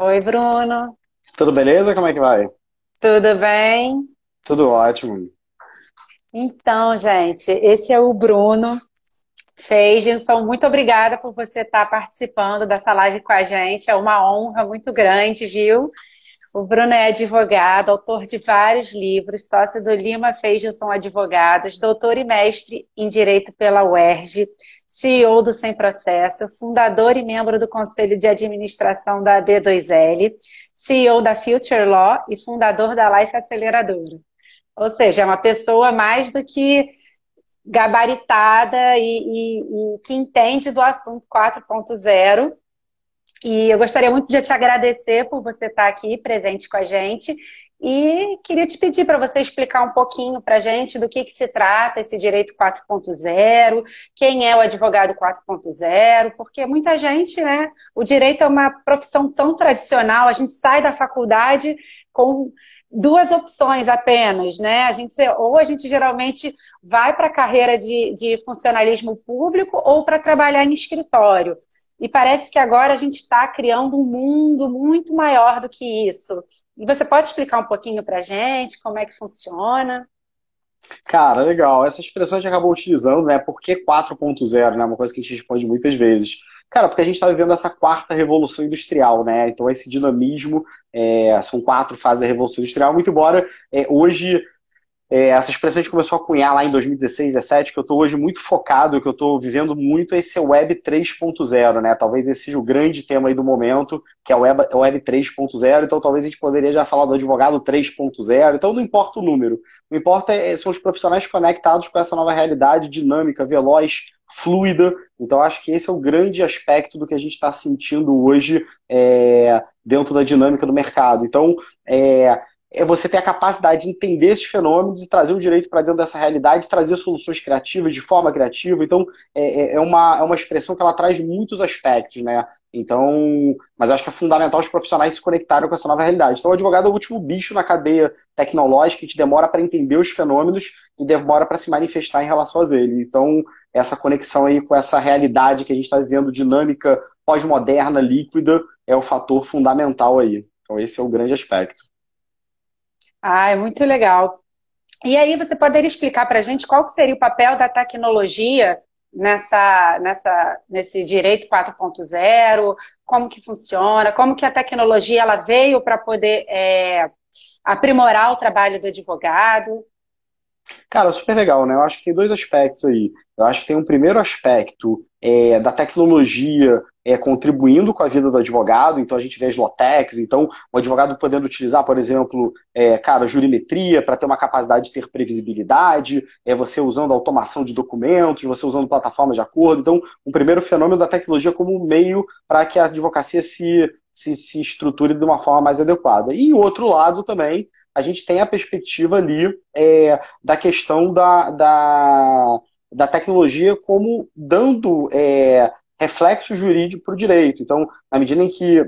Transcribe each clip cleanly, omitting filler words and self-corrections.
Oi, Bruno. Tudo beleza? Como é que vai? Tudo bem? Tudo ótimo. Então, gente, esse é o Bruno Feigenson. Muito obrigada por você estar participando dessa live com a gente. É uma honra muito grande, viu? O Bruno é advogado, autor de vários livros, sócio do Lima Feigenson Advogados, doutor e mestre em Direito pela UERJ, CEO do Sem Processo, fundador e membro do Conselho de Administração da B2L, CEO da Future Law e fundador da Life Aceleradora. Ou seja, é uma pessoa mais do que gabaritada e que entende do assunto 4.0. E eu gostaria muito de te agradecer por você estar aqui presente com a gente. E queria te pedir para você explicar um pouquinho para a gente do que se trata esse direito 4.0, quem é o advogado 4.0, porque muita gente, né? O direito é uma profissão tão tradicional, a gente sai da faculdade com duas opções apenas, né? Ou a gente geralmente vai para a carreira de funcionalismo público ou para trabalhar em escritório. E parece que agora a gente está criando um mundo muito maior do que isso. E você pode explicar um pouquinho para a gente como é que funciona? Cara, legal. Essa expressão a gente acabou utilizando, né? Por que 4.0, né? Uma coisa que a gente responde muitas vezes. Cara, porque a gente está vivendo essa quarta revolução industrial, né? Então esse dinamismo, são quatro fases da revolução industrial, muito embora hoje essa expressão a gente começou a cunhar lá em 2016, 2017, que eu estou hoje muito focado, que eu estou vivendo muito, esse é o Web 3.0, né? Talvez esse seja o grande tema aí do momento, que é o Web 3.0, então talvez a gente poderia já falar do advogado 3.0, então não importa o número, o que importa são os profissionais conectados com essa nova realidade dinâmica, veloz, fluida, então acho que esse é o grande aspecto do que a gente está sentindo hoje dentro da dinâmica do mercado. Então, você ter a capacidade de entender esses fenômenos e trazer o direito para dentro dessa realidade, trazer soluções criativas de forma criativa. Então, é uma expressão que ela traz muitos aspectos, né? Então, mas acho que é fundamental os profissionais se conectarem com essa nova realidade. Então, o advogado é o último bicho na cadeia tecnológica, que a gente demora para entender os fenômenos e demora para se manifestar em relação a ele. Então, essa conexão aí com essa realidade que a gente está vivendo, dinâmica, pós-moderna, líquida, é o fator fundamental aí. Então, esse é o grande aspecto. Ah, é muito legal. E aí você poderia explicar para a gente qual que seria o papel da tecnologia nesse direito 4.0, como que funciona, como que a tecnologia ela veio para poder aprimorar o trabalho do advogado? Cara, super legal, né? Eu acho que tem dois aspectos aí. Eu acho que tem um primeiro aspecto da tecnologia contribuindo com a vida do advogado, então a gente vê as lotex, então o advogado podendo utilizar, por exemplo, cara, jurimetria para ter uma capacidade de ter previsibilidade, você usando automação de documentos, você usando plataformas de acordo. Então, um primeiro fenômeno da tecnologia como meio para que a advocacia se estruture de uma forma mais adequada. E o outro lado também, a gente tem a perspectiva ali da questão da tecnologia como dando reflexo jurídico para o direito. Então, na medida em que,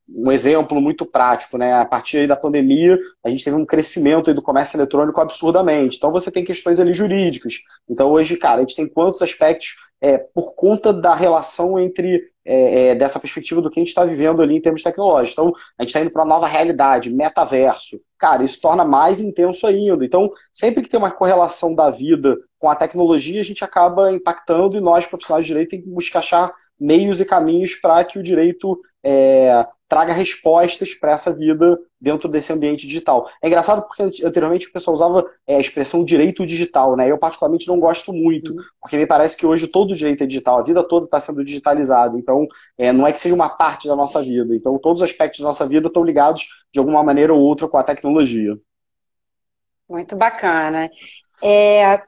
um exemplo muito prático, né, a partir aí da pandemia, a gente teve um crescimento aí do comércio eletrônico absurdamente. Então, você tem questões ali jurídicas. Então, hoje, cara, a gente tem quantos aspectos por conta da relação entre dessa perspectiva do que a gente está vivendo ali em termos tecnológicos. Então, a gente está indo para uma nova realidade, metaverso. Cara, isso torna mais intenso ainda. Então, sempre que tem uma correlação da vida com a tecnologia, a gente acaba impactando e nós, profissionais de direito, tem que buscar achar meios e caminhos para que o direito traga respostas para essa vida dentro desse ambiente digital. É engraçado porque anteriormente o pessoal usava a expressão direito digital, né? Eu particularmente não gosto muito, porque me parece que hoje todo direito é digital, a vida toda está sendo digitalizada, então não é que seja uma parte da nossa vida, então todos os aspectos da nossa vida estão ligados de alguma maneira ou outra com a tecnologia. Muito bacana. É,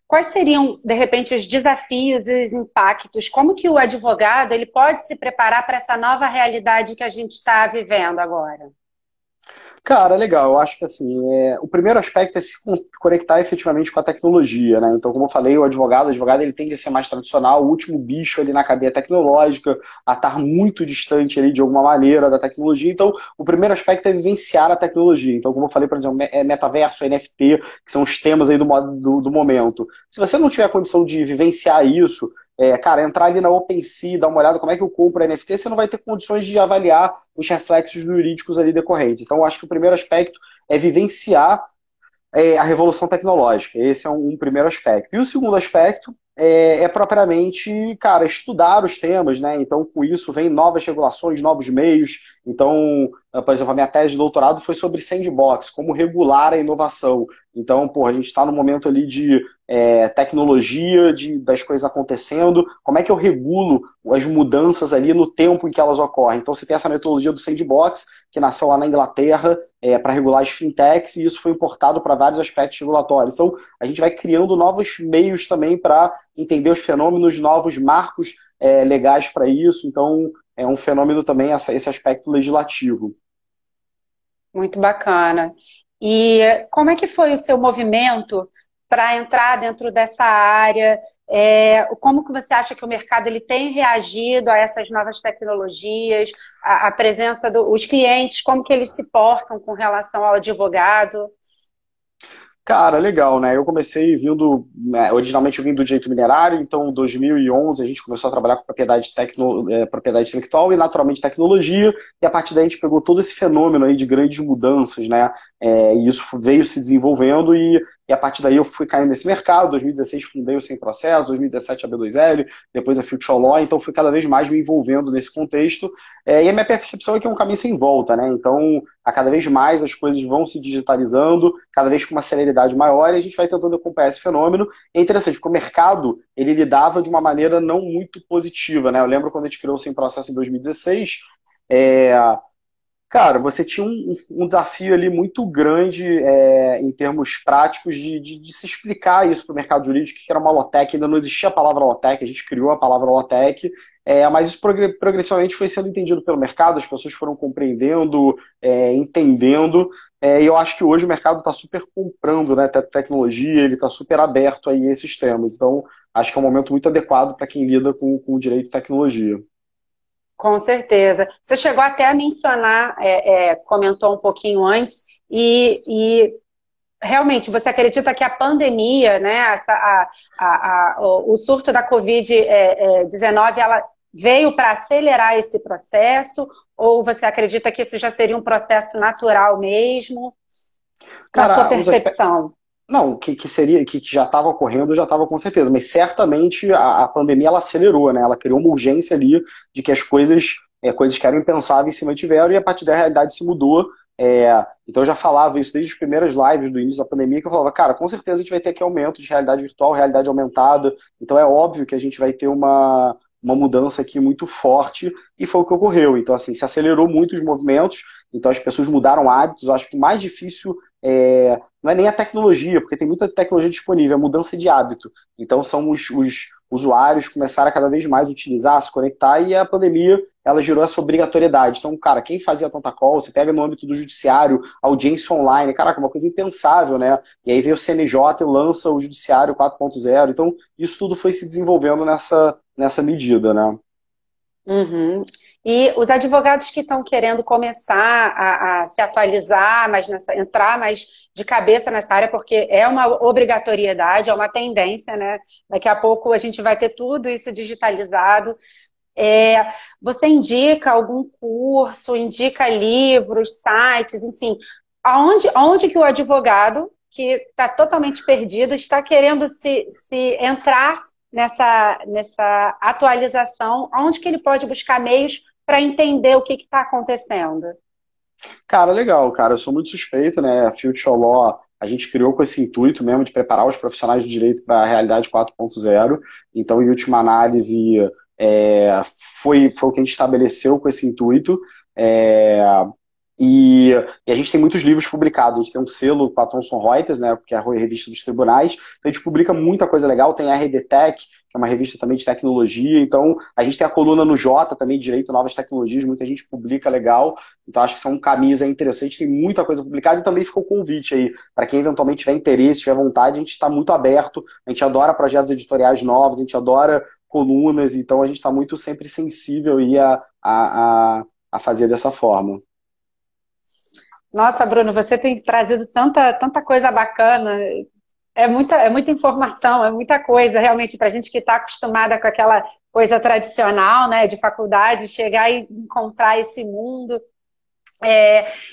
quais seriam, de repente, os desafios e os impactos? Como que o advogado ele pode se preparar para essa nova realidade que a gente está vivendo agora? Cara, legal. Eu acho que assim, o primeiro aspecto é se conectar efetivamente com a tecnologia, né? Então, como eu falei, o advogado ele tende a ser mais tradicional, o último bicho ali na cadeia tecnológica, a estar muito distante ali de alguma maneira da tecnologia. Então, o primeiro aspecto é vivenciar a tecnologia. Então, como eu falei, por exemplo, metaverso, NFT, que são os temas aí do momento. Se você não tiver a condição de vivenciar isso, cara, entrar ali na OpenSea, dar uma olhada como é que eu compro NFT, você não vai ter condições de avaliar os reflexos jurídicos ali decorrentes. Então, eu acho que o primeiro aspecto é vivenciar a revolução tecnológica. Esse é um primeiro aspecto. E o segundo aspecto propriamente, cara, estudar os temas, né? Então, com isso, vem novas regulações, novos meios. Então, por exemplo, a minha tese de doutorado foi sobre sandbox, como regular a inovação. Então, pô, a gente está no momento ali de tecnologia, das coisas acontecendo, como é que eu regulo as mudanças ali no tempo em que elas ocorrem? Então, você tem essa metodologia do sandbox, que nasceu lá na Inglaterra, para regular as fintechs, e isso foi importado para vários aspectos regulatórios. Então, a gente vai criando novos meios também para entender os fenômenos, novos marcos legais para isso. Então, é um fenômeno também esse aspecto legislativo. Muito bacana. E como é que foi o seu movimento para entrar dentro dessa área? Como que você acha que o mercado ele tem reagido a essas novas tecnologias, a presença dos clientes, como que eles se portam com relação ao advogado? Cara, legal, né? Eu comecei vindo, originalmente eu vim do direito minerário, então em 2011 a gente começou a trabalhar com propriedade intelectual e naturalmente tecnologia, e a partir daí a gente pegou todo esse fenômeno aí de grandes mudanças, né? E isso veio se desenvolvendo e a partir daí eu fui caindo nesse mercado. 2016 fundei o Sem Processo, 2017 a B2L, depois a Future Law, então fui cada vez mais me envolvendo nesse contexto. E a minha percepção é que é um caminho sem volta, né? Então, a cada vez mais as coisas vão se digitalizando, cada vez com uma celeridade maior, e a gente vai tentando acompanhar esse fenômeno. É interessante, porque o mercado, ele lidava de uma maneira não muito positiva, né? Eu lembro quando a gente criou o Sem Processo em 2016, é, cara, você tinha um desafio ali muito grande em termos práticos de se explicar isso para o mercado jurídico, que era uma Lotec, ainda não existia a palavra Lotec, a gente criou a palavra Lotec, mas isso progressivamente foi sendo entendido pelo mercado, as pessoas foram compreendendo, entendendo, e eu acho que hoje o mercado está super comprando, né, tecnologia, ele está super aberto aí a esses temas, então acho que é um momento muito adequado para quem lida com o direito e tecnologia. Com certeza. Você chegou até a mencionar, comentou um pouquinho antes, e realmente você acredita que a pandemia, né, o surto da Covid-19, ela veio para acelerar esse processo, ou você acredita que isso já seria um processo natural mesmo, na sua Cara, percepção? não, que já estava ocorrendo, já estava com certeza, mas certamente a pandemia ela acelerou, né? Ela criou uma urgência ali de que as coisas que eram impensáveis se mantiveram e a partir daí a realidade se mudou. Então eu já falava isso desde as primeiras lives do início da pandemia, que eu falava, cara, com certeza a gente vai ter aqui aumento de realidade virtual, realidade aumentada, então é óbvio que a gente vai ter uma mudança aqui muito forte, e foi o que ocorreu. Então, assim, se acelerou muito os movimentos, então as pessoas mudaram hábitos. Eu acho que o mais difícil não é nem a tecnologia, porque tem muita tecnologia disponível, é a mudança de hábito. Então são os usuários começaram a cada vez mais utilizar, se conectar, e a pandemia ela gerou essa obrigatoriedade. Então, cara, quem fazia tanta call, você pega no âmbito do judiciário, audiência online, caraca, uma coisa impensável, né? E aí veio o CNJ e lança o Judiciário 4.0. Então, isso tudo foi se desenvolvendo nessa medida, né? Uhum. E os advogados que estão querendo começar a se atualizar, entrar mais de cabeça nessa área, porque é uma obrigatoriedade, é uma tendência, né? Daqui a pouco a gente vai ter tudo isso digitalizado. Você indica algum curso, indica livros, sites, enfim, aonde que o advogado que está totalmente perdido está querendo se entrar nessa atualização, onde que ele pode buscar meios para entender o que está acontecendo? Cara, legal, cara. Eu sou muito suspeito, né? A Future Law, a gente criou com esse intuito mesmo de preparar os profissionais do direito para a realidade 4.0. Então, em última análise, foi o que a gente estabeleceu com esse intuito. É, e a gente tem muitos livros publicados. A gente tem um selo com a Thomson Reuters, né, que é a revista dos tribunais. Então a gente publica muita coisa legal. Tem a RD Tech, que é uma revista também de tecnologia. Então a gente tem a coluna no Jota também, Direito Novas Tecnologias. Muita gente publica legal. Então acho que são caminhos interessantes. Tem muita coisa publicada e também ficou o convite aí. Para quem eventualmente tiver interesse, tiver vontade, a gente está muito aberto. A gente adora projetos editoriais novos, a gente adora colunas. Então a gente está muito sempre sensível aí a fazer dessa forma. Nossa, Bruno, você tem trazido tanta coisa bacana. é muita informação, é muita coisa, realmente, para a gente que está acostumada com aquela coisa tradicional, né, de faculdade, chegar e encontrar esse mundo.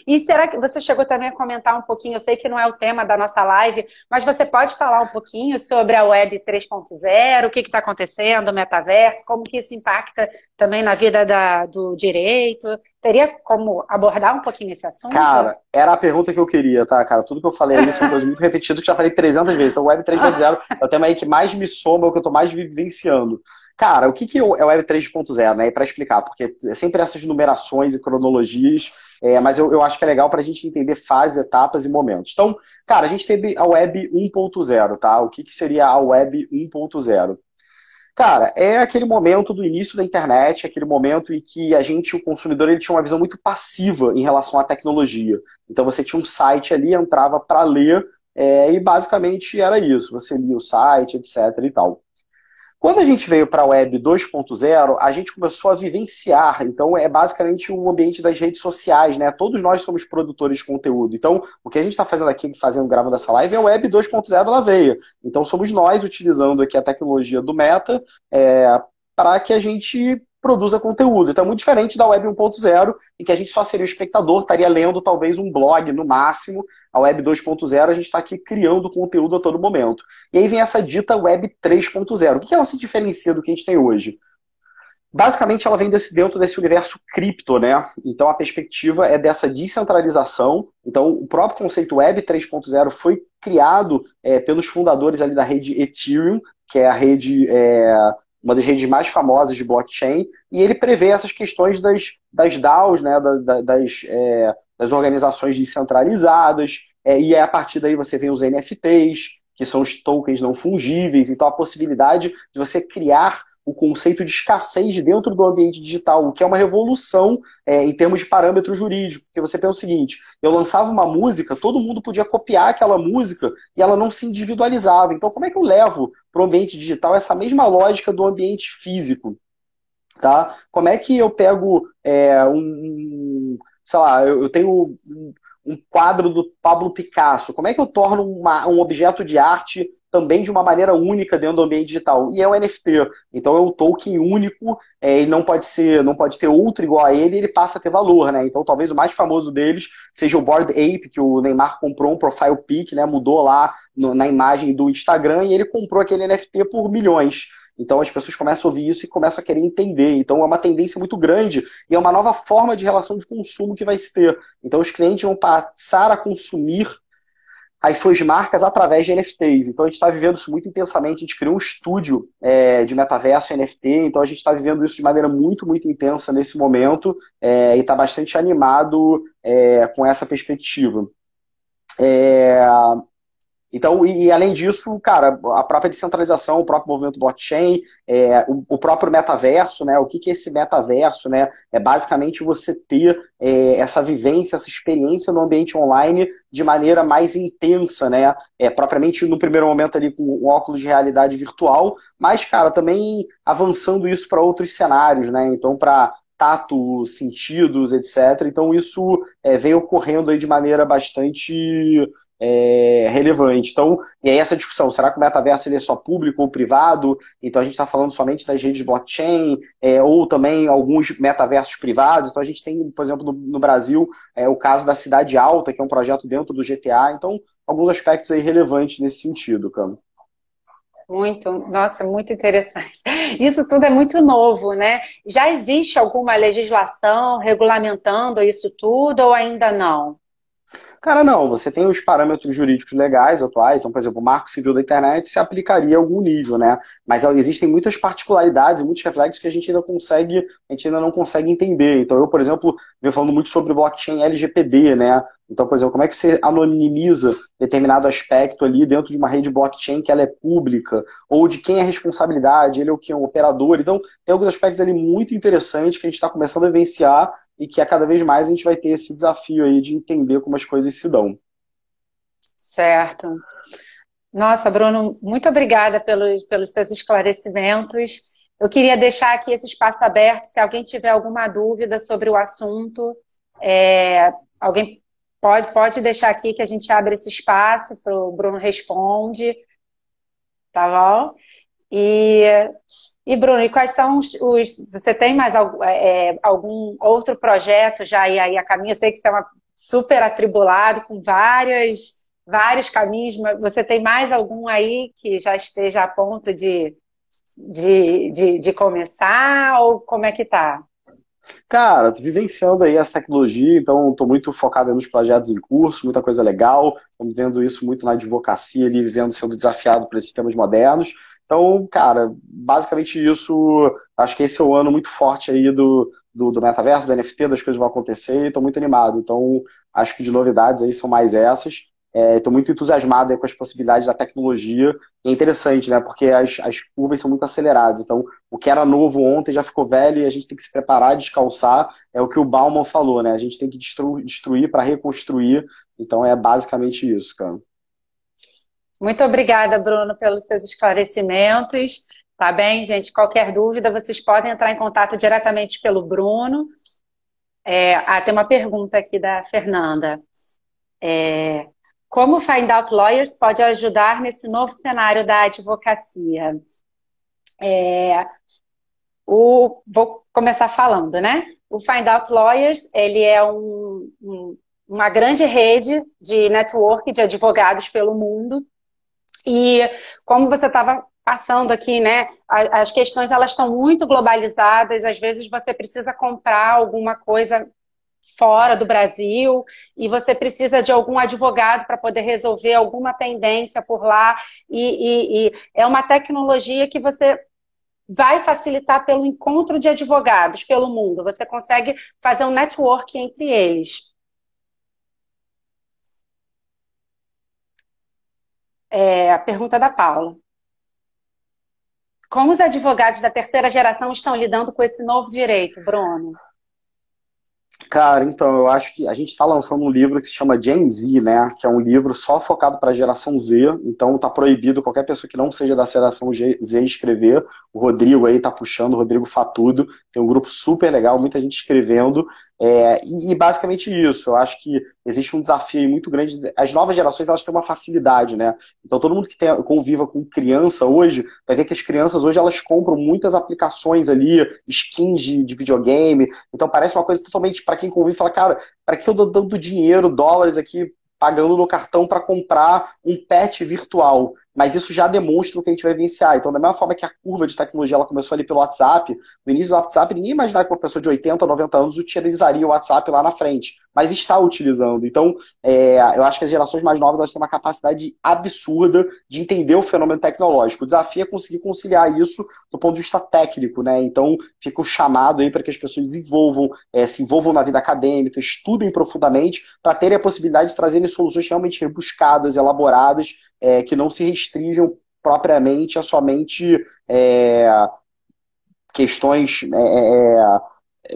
E será que você chegou também a comentar um pouquinho, eu sei que não é o tema da nossa live, mas você pode falar um pouquinho sobre a Web 3.0, o que está acontecendo, o metaverso, como que isso impacta também na vida do direito? Teria como abordar um pouquinho esse assunto? Cara, era a pergunta que eu queria, tá, cara? Tudo que eu falei aí são coisas muito repetidas que eu já falei 300 vezes. Então, o Web 3.0 é o tema aí que mais me soma, é o que eu tô mais vivenciando. Cara, o que é o Web 3.0, né? Para explicar, porque é sempre essas numerações e cronologias, mas eu acho que é legal para a gente entender fases, etapas e momentos. Então, cara, a gente teve a Web 1.0, tá? O que seria a Web 1.0? Cara, é aquele momento do início da internet, aquele momento em que a gente, o consumidor, ele tinha uma visão muito passiva em relação à tecnologia. Então você tinha um site ali, entrava para ler, e basicamente era isso. Você lia o site, etc. e tal. Quando a gente veio para a Web 2.0, a gente começou a vivenciar. Então, é basicamente o ambiente das redes sociais, né? Todos nós somos produtores de conteúdo. Então, o que a gente está fazendo aqui, gravando essa live, é a Web 2.0 na veia. Então, somos nós utilizando aqui a tecnologia do Meta para que a gente produza conteúdo. Então, é muito diferente da Web 1.0, em que a gente só seria o espectador, estaria lendo talvez um blog no máximo. A Web 2.0, a gente está aqui criando conteúdo a todo momento. E aí vem essa dita Web 3.0. O que ela se diferencia do que a gente tem hoje? Basicamente, ela vem dentro desse universo cripto, né? Então, a perspectiva é dessa descentralização. Então, o próprio conceito Web 3.0 foi criado pelos fundadores ali da rede Ethereum, que é a rede, uma das redes mais famosas de blockchain, e ele prevê essas questões das DAOs, né? Das organizações descentralizadas, e a partir daí você vem os NFTs, que são os tokens não fungíveis, então a possibilidade de você criar o conceito de escassez dentro do ambiente digital, o que é uma revolução em termos de parâmetro jurídico, porque você pensa o seguinte, eu lançava uma música, todo mundo podia copiar aquela música e ela não se individualizava. Então como é que eu levo para o ambiente digital essa mesma lógica do ambiente físico? Tá? Como é que eu pego sei lá, eu tenho um quadro do Pablo Picasso, como é que eu torno um objeto de arte também de uma maneira única dentro do ambiente digital? E é o NFT. Então é um token único, e não pode ter outro igual a ele, e ele passa a ter valor, né? Então talvez o mais famoso deles seja o Bored Ape, que o Neymar comprou um profile pic, né? Mudou lá na imagem do Instagram e ele comprou aquele NFT por milhões. Então as pessoas começam a ouvir isso e começam a querer entender. Então é uma tendência muito grande e é uma nova forma de relação de consumo que vai se ter. Então os clientes vão passar a consumir as suas marcas através de NFTs. Então a gente está vivendo isso muito intensamente. A gente criou um estúdio de metaverso NFT, então a gente está vivendo isso de maneira muito, muito intensa nesse momento e está bastante animado com essa perspectiva. Então, e além disso, cara, a própria descentralização, o próprio movimento blockchain, o próprio metaverso, né? O que é esse metaverso, né? É basicamente você ter essa vivência, essa experiência no ambiente online de maneira mais intensa, né? Propriamente no primeiro momento ali com o óculos de realidade virtual, mas, cara, também avançando isso para outros cenários, né? Então, para tato, sentidos, etc. Então, isso vem ocorrendo aí de maneira bastante relevante. Então, e aí essa discussão, será que o metaverso ele é só público ou privado? Então a gente está falando somente das redes blockchain, ou também alguns metaversos privados. Então a gente tem, por exemplo, no Brasil, o caso da Cidade Alta, que é um projeto dentro do GTA. Então, alguns aspectos aí relevantes nesse sentido, Cam. Nossa, muito interessante. Isso tudo é muito novo, né? Já existe alguma legislação regulamentando isso tudo ou ainda não? Cara, não, você tem os parâmetros jurídicos legais atuais, então, por exemplo, o Marco Civil da Internet se aplicaria a algum nível, né? Mas existem muitas particularidades e muitos reflexos que a gente ainda não consegue entender. Então, eu, por exemplo, venho falando muito sobre blockchain LGPD, né? Então, por exemplo, como é que você anonimiza determinado aspecto ali dentro de uma rede blockchain que ela é pública? Ou de quem é a responsabilidade? Ele é o que? Um operador? Então, tem alguns aspectos ali muito interessantes que a gente está começando a vivenciar e que a cada vez mais a gente vai ter esse desafio aí de entender como as coisas se dão. Certo. Nossa, Bruno, muito obrigada pelos seus esclarecimentos. Eu queria deixar aqui esse espaço aberto, se alguém tiver alguma dúvida sobre o assunto, alguém Pode deixar aqui que a gente abre esse espaço para o Bruno responde, tá bom? E, e Bruno, e quais são você tem mais algum outro projeto já aí a caminho? Eu sei que você é super atribulado, com vários caminhos, mas você tem mais algum aí que já esteja a ponto de começar? Ou como é que tá? Cara, tô vivenciando aí essa tecnologia, então estou muito focado aí nos projetos em curso, muita coisa legal. Estamos vendo isso muito na advocacia ali, vivendo, sendo desafiado por esses temas modernos. Então, cara, basicamente isso, acho que esse é o ano muito forte aí do metaverso, do NFT, das coisas vão acontecer e estou muito animado. Então, acho que de novidades aí são mais essas. Estou muito entusiasmado aí com as possibilidades da tecnologia. E é interessante, né? Porque as curvas são muito aceleradas. Então, o que era novo ontem já ficou velho e a gente tem que se preparar, descalçar. É o que o Bauman falou, né? A gente tem que destruir para reconstruir. Então, é basicamente isso, cara. Muito obrigada, Bruno, pelos seus esclarecimentos. Tá bem, gente? Qualquer dúvida, vocês podem entrar em contato diretamente pelo Bruno. Tem uma pergunta aqui da Fernanda. Como o Find Out Lawyers pode ajudar nesse novo cenário da advocacia? Vou começar falando, né? O Find Out Lawyers, ele é uma grande rede de network de advogados pelo mundo. E como você estava passando aqui, né? As questões elas estão muito globalizadas. Às vezes você precisa comprar alguma coisa fora do Brasil e você precisa de algum advogado para poder resolver alguma pendência por lá. E é uma tecnologia que você vai facilitar pelo encontro de advogados pelo mundo. Você consegue fazer um network entre eles. A pergunta da Paula. Como os advogados da terceira geração estão lidando com esse novo direito, Bruno? Cara, então, eu acho que a gente está lançando um livro que se chama Gen Z, né? Que é um livro só focado para a geração Z. Então, tá proibido qualquer pessoa que não seja da geração Z escrever. O Rodrigo aí tá puxando, o Rodrigo Fatudo. Tem um grupo super legal, muita gente escrevendo. E basicamente isso. Eu acho que existe um desafio muito grande. As novas gerações, elas têm uma facilidade, né? Então, todo mundo que conviva com criança hoje, vai ver que as crianças hoje, elas compram muitas aplicações ali, skins de videogame. Então, parece uma coisa totalmente, para quem convive, fala, cara, para que eu tô dando dinheiro, dólares aqui, pagando no cartão para comprar um pet virtual? Mas isso já demonstra o que a gente vai vivenciar. Então, da mesma forma que a curva de tecnologia ela começou ali pelo WhatsApp, no início do WhatsApp, ninguém imaginava que uma pessoa de 80 ou 90 anos utilizaria o WhatsApp lá na frente, mas está utilizando. Então, eu acho que as gerações mais novas elas têm uma capacidade absurda de entender o fenômeno tecnológico. O desafio é conseguir conciliar isso do ponto de vista técnico, né? Então, fica o chamado aí para que as pessoas se envolvam na vida acadêmica, estudem profundamente, para terem a possibilidade de trazerem soluções realmente rebuscadas, elaboradas, que não se restringam propriamente a somente questões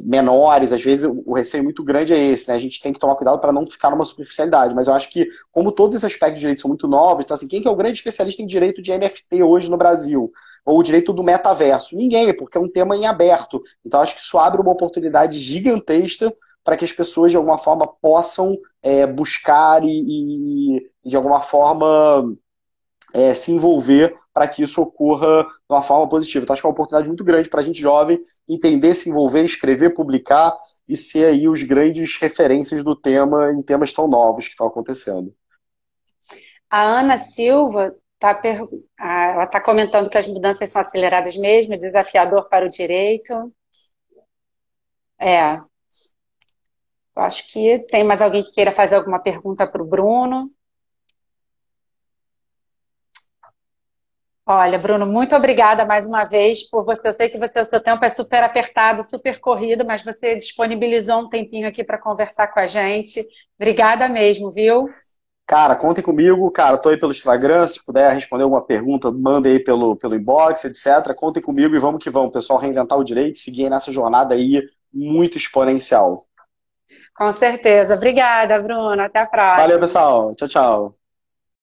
menores. Às vezes o receio muito grande é esse, né? A gente tem que tomar cuidado para não ficar numa superficialidade, mas eu acho que, como todos esses aspectos de direito são muito novos, então, assim, quem que é o grande especialista em direito de NFT hoje no Brasil? Ou o direito do metaverso? Ninguém, porque é um tema em aberto. Então acho que isso abre uma oportunidade gigantesca para que as pessoas, de alguma forma, possam buscar e, de alguma forma, se envolver para que isso ocorra de uma forma positiva. Então, acho que é uma oportunidade muito grande para a gente jovem entender, se envolver, escrever, publicar e ser aí os grandes referências do tema em temas tão novos que estão acontecendo. A Ana Silva ela está comentando que as mudanças são aceleradas mesmo, desafiador para o direito. Eu acho que tem mais alguém que queira fazer alguma pergunta para o Bruno. Olha, Bruno, muito obrigada mais uma vez por você. Eu sei que o seu tempo é super apertado, super corrido, mas você disponibilizou um tempinho aqui para conversar com a gente. Obrigada mesmo, viu? Cara, contem comigo, cara, tô aí pelo Instagram, se puder responder alguma pergunta, manda aí pelo inbox, etc. Contem comigo e vamos que vamos, pessoal, reinventar o direito, seguir nessa jornada aí muito exponencial. Com certeza. Obrigada, Bruno. Até a Valeu, próxima. pessoal. Tchau, tchau.